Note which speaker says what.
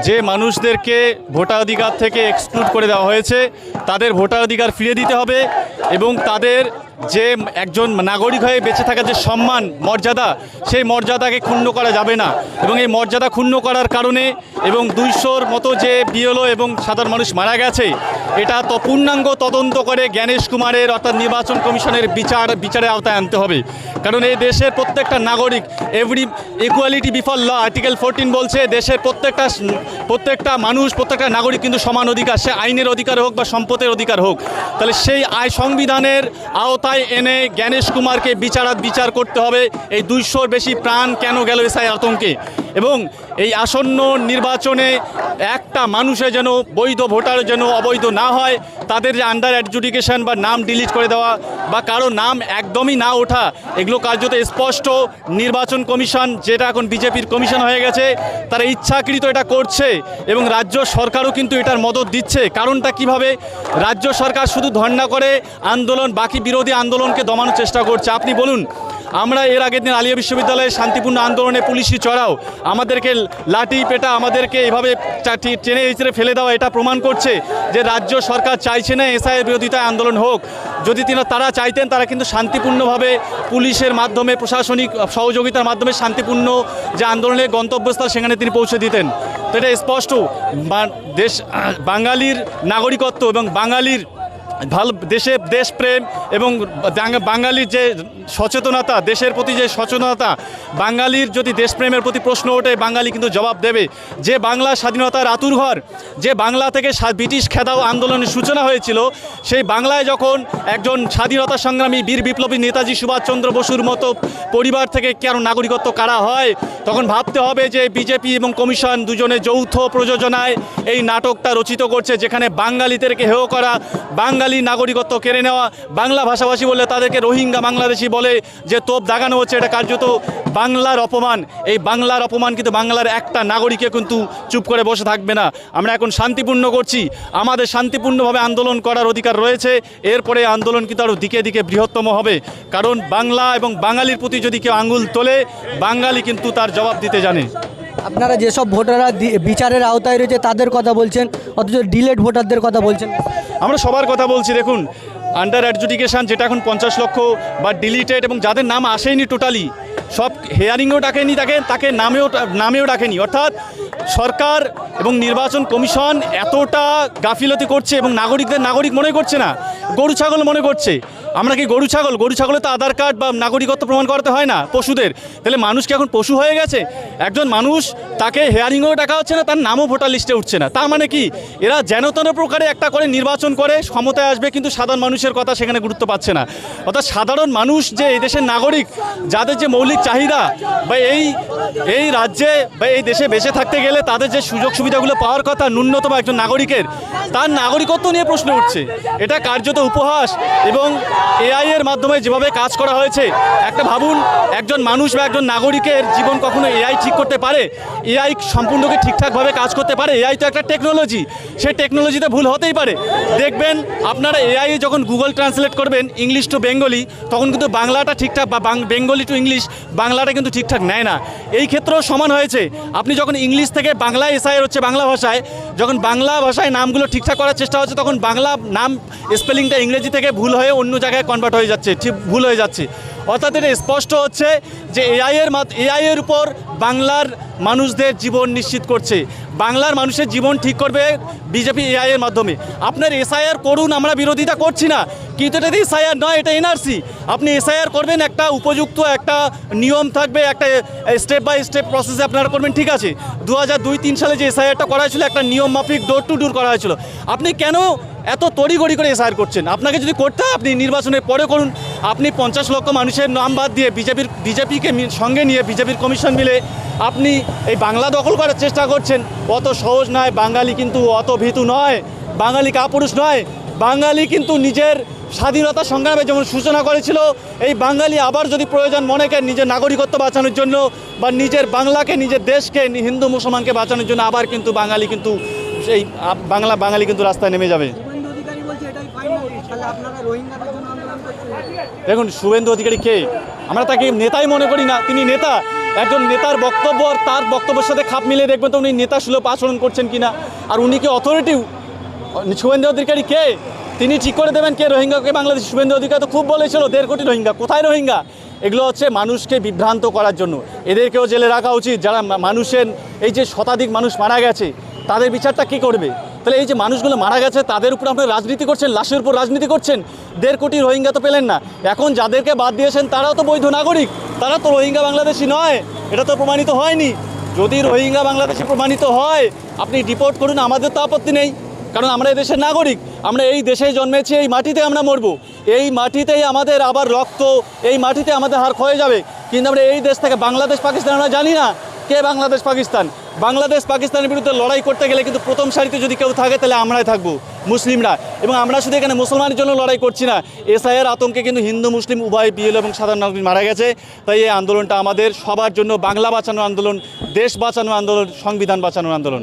Speaker 1: যে মানুষদেরকে ভোটাধিকার থেকে এক্সক্লুড করে দেওয়া হয়েছে তাদের ভোটাধিকার ফিরিয়ে দিতে হবে এবং তাদের যে একজন নাগরিক হয়ে বেঁচে থাকার যে সম্মান মর্যাদা সেই মর্যাদাকে ক্ষুণ্ণ করা যাবে না এবং এই মর্যাদা ক্ষুণ্ণ করার কারণে এবং 200-র মতো যে বিএলও এবং সাধারণ মানুষ মারা গেছে এটা তো পূর্ণাঙ্গ তদন্ত করে জ্ঞানেশ কুমারের অর্থাৎ নির্বাচন কমিশনের বিচারের আওতায় আনতে হবে। কারণ এই দেশের প্রত্যেকটা নাগরিক every equality before law article 14 বলছে দেশের প্রত্যেকটা মানুষ প্রত্যেকটা নাগরিক কিন্তু সমান অধিকার, সে আইনের অধিকার হোক বা সম্পদের অধিকার হোক। তাহলে সেই সংবিধানের আওতায় এনে জ্ঞানেশ কুমারকে বিচার করতে হবে। এই 200-র বেশি প্রাণ কেন গেল এসআই আতঙ্কে এবং এই আসন্ন নির্বাচনে একটা মানুষের যেন বৈধ ভোটার যেন অবৈধ না হয়, তাদের যে আন্ডার অ্যাডজুডিকেশন বা নাম ডিলিট করে দেওয়া বা কারো নাম একদমই না ওঠা, এগুলো কার্যত স্পষ্ট নির্বাচন কমিশন যেটা এখন বিজেপির কমিশন হয়ে গেছে তারা ইচ্ছাকৃত এটা করছে এবং রাজ্য সরকারও কিন্তু এটার মদত দিচ্ছে। কারণটা কিভাবে? রাজ্য সরকার শুধু ধর্ণা করে আন্দোলন, বাকি বিরোধী আন্দোলনকে দমানোর চেষ্টা করছে। আপনি বলুন, আমরা এর আগের দিন আলিয়া বিশ্ববিদ্যালয়ে শান্তিপূর্ণ আন্দোলনে পুলিশি চড়াও, আমাদেরকে লাঠি পেটা, আমাদেরকে এইভাবে টেনে হিচড়ে ফেলে দেওয়া, এটা প্রমাণ করছে যে রাজ্য সরকার চাইছে না এসআইয়ের বিরোধিতায় আন্দোলন হোক। যদি তারা চাইতেন তারা কিন্তু শান্তিপূর্ণভাবে পুলিশের মাধ্যমে প্রশাসনিক সহযোগিতার মাধ্যমে শান্তিপূর্ণ যে আন্দোলনের গন্তব্যস্থল সেখানে তিনি পৌঁছে দিতেন। তো এটা স্পষ্ট বাঙালির নাগরিকত্ব এবং বাঙালির দেশপ্রেম এবং বাঙালির যে সচেতনতা, দেশের প্রতি যে সচেতনতা, বাঙালির যদি দেশপ্রেমের প্রতি প্রশ্ন ওঠে বাঙালি কিন্তু জবাব দেবে। যে বাংলা স্বাধীনতার আতুরঘর, যে বাংলা থেকে ব্রিটিশ খেদাও আন্দোলনের সূচনা হয়েছিল, সেই বাংলায় যখন একজন স্বাধীনতা সংগ্রামী বীর বিপ্লবী নেতাজি সুভাষচন্দ্র বসুর মতো পরিবার থেকে কেন নাগরিকত্ব কারা হয়, তখন ভাবতে হবে যে বিজেপি এবং কমিশন দুজনে যৌথ প্রযোজনায় এই নাটকটা রচিত করছে, যেখানে বাঙালিদেরকে হেয় করা, বাঙালি নাগরিকত্ব কেড়ে নেওয়া, বাংলা ভাষাভাষী বলে তাদেরকে রোহিঙ্গা বাংলাদেশি বলে যে তোপ দাগানো হচ্ছে, এটা কার্যত বাংলার অপমান। এই বাংলার অপমান কিন্তু বাংলার একটা নাগরিকে কিন্তু চুপ করে বসে থাকবে না। আমরা এখন শান্তিপূর্ণ করছি, আমাদের শান্তিপূর্ণভাবে আন্দোলন করার অধিকার রয়েছে। এরপরে আন্দোলন কিন্তু আরও দিকে দিকে বৃহত্তম হবে, কারণ বাংলা এবং বাঙালির প্রতি যদি কেউ আঙুল তোলে বাঙালি কিন্তু তার জবাব দিতে জানে।
Speaker 2: আপনারা যেসব ভোটাররা বিচারের আওতায় রয়েছে তাদের কথা বলছেন, অথচ ডিলেট ভোটারদের কথা বলছেন।
Speaker 1: আমরা সবার কথা বলছি। দেখুন, আন্ডার অ্যাডজুডিকেশন যেটা এখন 50 লক্ষ বা ডিলিটেড এবং যাদের নাম আসেনি টোটালি, সব হেয়ারিংও ডাকেনি, তাকে নামেও ডাকেনি। অর্থাৎ সরকার এবং নির্বাচন কমিশন এতটা গাফিলতি করছে এবং নাগরিকদের নাগরিক মনে করছে না, গরু ছাগল মনে করছে। আমরা কি গরু ছাগলে তো আধার কার্ড বা নাগরিকত্ব প্রমাণ করাতে হয় না পশুদের? তাহলে মানুষ কি এখন পশু হয়ে গেছে? একজন মানুষ, তাকে হেয়ারিংও ডাকা হচ্ছে না, তার নামও ভোটার লিস্টে উঠছে না। তার মানে কি এরা যেন তেন প্রকারে একটা করে নির্বাচন করে ক্ষমতায় আসবে, কিন্তু সাধারণ মানুষের কথা সেখানে গুরুত্ব পাচ্ছে না। অর্থাৎ সাধারণ মানুষ যে এই দেশের নাগরিক, যাদের যে মৌলিক চাহিদা বা এই রাজ্যে বা এই দেশে বেঁচে থাকতে গেলে তাদের যে সুযোগ সুবিধাগুলো পাওয়ার কথা ন্যূনতম একজন নাগরিকের, তার নাগরিকত্ব নিয়ে প্রশ্ন উঠছে। এটা কার্যত উপহাস। এবং এআই এর মাধ্যমে যেভাবে কাজ করা হয়েছে, একটা ভাবুন, একজন মানুষ বা একজন নাগরিকের জীবন কখনো এআই ঠিক করতে পারে? এআই সম্পূর্ণকে ঠিকঠাকভাবে কাজ করতে পারে? এআই তো একটা টেকনোলজি, সেই টেকনোলজিতে ভুল হতেই পারে। দেখবেন আপনারা এআই যখন গুগল ট্রান্সলেট করবেন ইংলিশ টু বেঙ্গলি, তখন কিন্তু বাংলাটা ঠিকঠাক বা বেঙ্গলি টু ইংলিশ বাংলাটা কিন্তু ঠিকঠাক নেয় না। এই ক্ষেত্রেও সমান হয়েছে। আপনি যখন ইংলিশ থেকে বাংলায় এসআইআর হচ্ছে বাংলা ভাষায়, যখন বাংলা ভাষায় নামগুলো ঠিকঠাক করার চেষ্টা হচ্ছে, তখন বাংলা নাম স্পেলিংটা ইংরেজি থেকে ভুল হয়ে অন্য জায়গায় কনভার্ট হয়ে যাচ্ছে, ঠিক ভুল হয়ে যাচ্ছে। অর্থাৎ এটা স্পষ্ট হচ্ছে যে এআই এর উপর বাংলার মানুষদের জীবন নিশ্চিত করছে। বাংলার মানুষের জীবন ঠিক করবে বিজেপি এআই এর মাধ্যমে। আপনার এসআইআর করুন, আমরা বিরোধিতা করছি না, কিন্তু এটা এসআইআর নয়, এটা এনআরসি। আপনি এসআইআর করবেন, একটা উপযুক্ত একটা নিয়ম থাকবে, একটা স্টেপ বাই স্টেপ প্রসেসে আপনারা করবেন, ঠিক আছে। 2002-03 সালে যে এসআইআরটা করা হয়েছিল একটা নিয়ম মাফিক ডোর টু ডোর করা হয়েছিল। আপনি কেন এত তড়িঘড়ি করে এসআইআর করছেন? আপনাকে যদি করতে হয় আপনি নির্বাচনের পরে করুন। আপনি 50 লক্ষ মানুষের নাম বাদ দিয়ে বিজেপিকে সঙ্গে নিয়ে বিজেপির কমিশন মিলে আপনি এই বাংলা দখল করার চেষ্টা করছেন। অত সহজ নয়। বাঙালি কিন্তু অত ভীতু নয়, বাঙালি কাপুরুষ নয়। বাঙালি কিন্তু নিজের স্বাধীনতা সংগ্রামে যেমন সূচনা করেছিল, এই বাঙালি আবার যদি প্রয়োজন মনে করেন নিজের নাগরিকত্ব বাঁচানোর জন্য বা নিজের বাংলাকে, নিজের দেশকে, হিন্দু মুসলমানকে বাঁচানোর জন্য আবার কিন্তু বাঙালি কিন্তু সেই বাঙালি কিন্তু রাস্তায় নেমে যাবে। দেখুন, শুভেন্দু অধিকারী কে? আমরা তাকে নেতাই মনে করি না। তিনি নেতা, একজন নেতার বক্তব্য আর তার বক্তব্যের সাথে খাপ মিলিয়ে দেখবেন তো উনি নেতা সুলভ আচরণ করছেন কিনা। আর উনি কি অথরিটি? শুভেন্দু অধিকারী কে? তিনি ঠিক করে দেবেন কে রোহিঙ্গাকে বাংলাদেশ? শুভেন্দু অধিকারী তো খুব বলেছিল 1.5 কোটি রোহিঙ্গা। কোথায় রোহিঙ্গা? এগুলো হচ্ছে মানুষকে বিভ্রান্ত করার জন্য। এদেরকেও জেলে রাখা উচিত। যারা মানুষের এই যে শতাধিক মানুষ মারা গেছে তাদের বিচারটা কী করবে? তাহলে এই যে মানুষগুলো মারা গেছে তাদের উপর আপনারা রাজনীতি করছেন, লাশের উপর রাজনীতি করছেন। 1.5 কোটি রোহিঙ্গা তো পেলেন না। এখন যাদেরকে বাদ দিয়েছেন তারাও তো বৈধ নাগরিক, তারা তো রোহিঙ্গা বাংলাদেশি নয়, এটা তো প্রমাণিত হয়নি। যদি রোহিঙ্গা বাংলাদেশি প্রমাণিত হয় আপনি ডিপোর্ট করুন, আমাদের তো আপত্তি নেই, কারণ আমরা এই দেশের নাগরিক, আমরা এই দেশেই জন্মেছি, এই মাটিতে আমরা মরবো, এই মাটিতেই আমাদের আবার রক্ত, এই মাটিতে আমাদের হাড় ক্ষয়ে যাবে। কিন্তু আমরা এই দেশ থেকে বাংলাদেশ পাকিস্তান আমরা জানি না কে বাংলাদেশ পাকিস্তান। বাংলাদেশ পাকিস্তানের বিরুদ্ধে লড়াই করতে গেলে কিন্তু প্রথম সারিতে যদি কেউ থাকে তাহলে আমরাই থাকবো, মুসলিমরা। এবং আমরা শুধু এখানে মুসলমানের জন্য লড়াই করছি না, এসআইয়ের আতঙ্কে কিন্তু হিন্দু মুসলিম উভয় বিএল এবং সাধারণ নাগরিক মারা গেছে। তাই এই আন্দোলনটা আমাদের সবার জন্য বাংলা বাঁচানোর আন্দোলন, দেশ বাঁচানোর আন্দোলন, সংবিধান বাঁচানোর আন্দোলন।